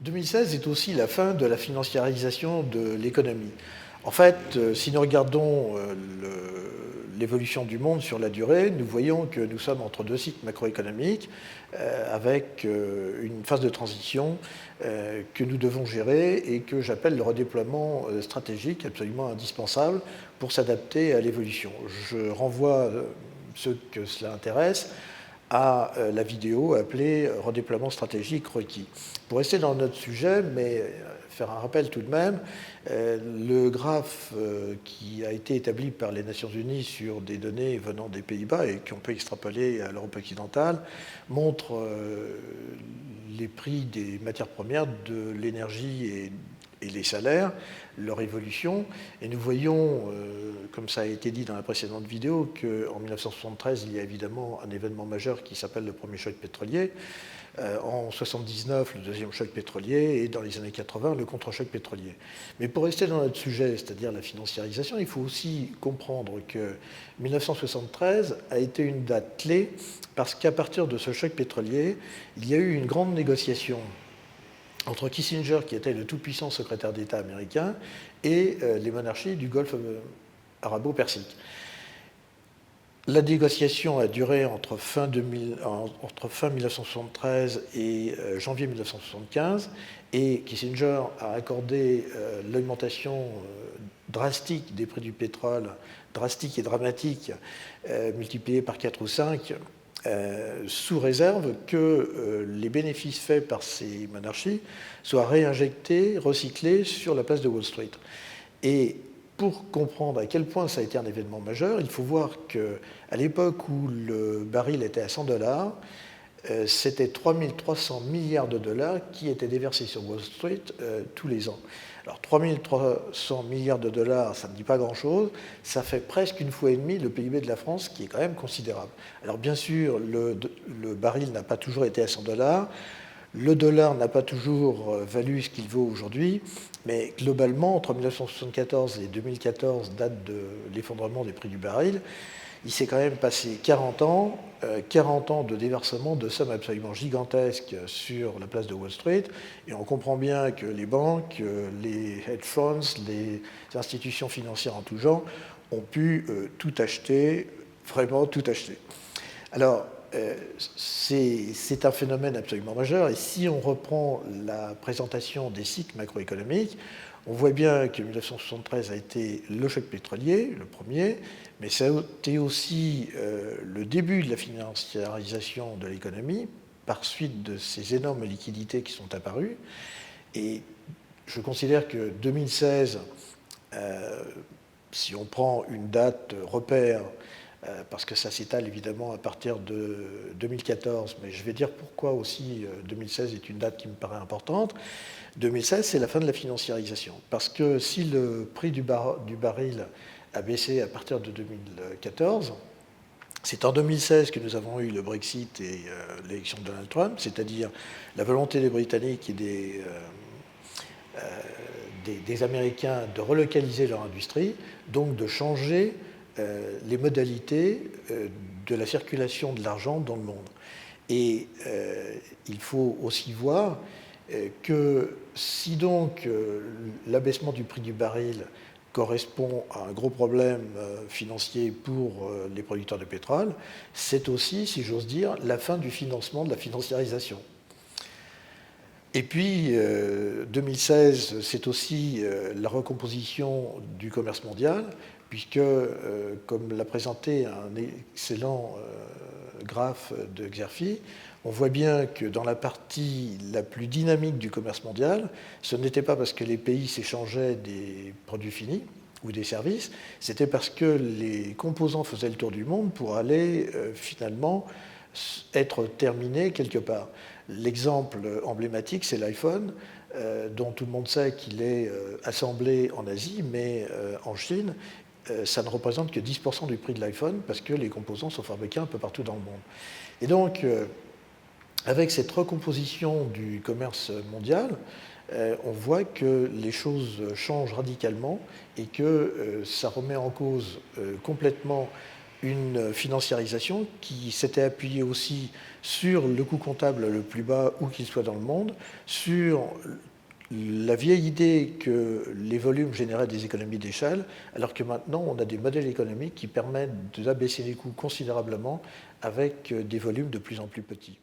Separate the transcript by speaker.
Speaker 1: 2016 est aussi la fin de la financiarisation de l'économie. En fait, si nous regardons l'évolution du monde sur la durée, nous voyons que nous sommes entre deux cycles macroéconomiques avec une phase de transition que nous devons gérer et que j'appelle le redéploiement stratégique absolument indispensable pour s'adapter à l'évolution. Je renvoie ceux que cela intéresse à la vidéo appelée « Redéploiement stratégique requis ». Pour rester dans notre sujet, mais faire un rappel tout de même, le graphe qui a été établi par les Nations Unies sur des données venant des Pays-Bas et qu'on peut extrapoler à l'Europe occidentale montre les prix des matières premières, de l'énergie et les salaires, leur évolution. Et nous voyons, comme ça a été dit dans la précédente vidéo, qu'en 1973, il y a évidemment un événement majeur qui s'appelle le premier choc pétrolier. En 1979, le deuxième choc pétrolier, et dans les années 80, le contre-choc pétrolier. Mais pour rester dans notre sujet, c'est-à-dire la financiarisation, il faut aussi comprendre que 1973 a été une date clé parce qu'à partir de ce choc pétrolier, il y a eu une grande négociation entre Kissinger, qui était le tout-puissant secrétaire d'État américain, et les monarchies du Golfe arabo-persique. La négociation a duré entre fin 1973 et janvier 1975, et Kissinger a accordé l'augmentation drastique des prix du pétrole, drastique et dramatique, multipliée par 4 ou 5, sous réserve que les bénéfices faits par ces monarchies soient réinjectés, recyclés sur la place de Wall Street. Et pour comprendre à quel point ça a été un événement majeur, il faut voir qu'à l'époque où le baril était à 100 $, c'était 3 300 milliards de dollars qui étaient déversés sur Wall Street tous les ans. Alors 3 300 milliards de dollars, ça ne dit pas grand-chose, ça fait presque une fois et demie le PIB de la France, qui est quand même considérable. Alors bien sûr, le baril n'a pas toujours été à 100 $, le dollar n'a pas toujours valu ce qu'il vaut aujourd'hui, mais globalement, entre 1974 et 2014, date de l'effondrement des prix du baril, il s'est quand même passé 40 ans de déversement de sommes absolument gigantesques sur la place de Wall Street, et on comprend bien que les banques, les hedge funds, les institutions financières en tout genre ont pu tout acheter, vraiment tout acheter. Alors, c'est un phénomène absolument majeur, et si on reprend la présentation des cycles macroéconomiques, on voit bien que 1973 a été le choc pétrolier, le premier, mais ça a été aussi le début de la financiarisation de l'économie, par suite de ces énormes liquidités qui sont apparues. Et je considère que 2016, si on prend une date repère, parce que ça s'étale évidemment à partir de 2014, mais je vais dire pourquoi aussi 2016 est une date qui me paraît importante. 2016, c'est la fin de la financiarisation, parce que si le prix du baril a baissé à partir de 2014, c'est en 2016 que nous avons eu le Brexit et l'élection de Donald Trump, c'est-à-dire la volonté des Britanniques et des Américains de relocaliser leur industrie, donc de changer les modalités de la circulation de l'argent dans le monde. Et il faut aussi voir que si donc l'abaissement du prix du baril correspond à un gros problème financier pour les producteurs de pétrole, c'est aussi, si j'ose dire, la fin du financement de la financiarisation. Et puis, 2016, c'est aussi la recomposition du commerce mondial, puisque, comme l'a présenté un excellent graphe de Xerfi, on voit bien que dans la partie la plus dynamique du commerce mondial, ce n'était pas parce que les pays s'échangeaient des produits finis ou des services, c'était parce que les composants faisaient le tour du monde pour aller finalement être terminés quelque part. L'exemple emblématique, c'est l'iPhone, dont tout le monde sait qu'il est assemblé en Asie, mais en Chine, ça ne représente que 10% du prix de l'iPhone parce que les composants sont fabriqués un peu partout dans le monde. Et donc, avec cette recomposition du commerce mondial, on voit que les choses changent radicalement et que ça remet en cause complètement une financiarisation qui s'était appuyée aussi sur le coût comptable le plus bas où qu'il soit dans le monde, sur la vieille idée que les volumes généraient des économies d'échelle, alors que maintenant on a des modèles économiques qui permettent d'abaisser les coûts considérablement avec des volumes de plus en plus petits.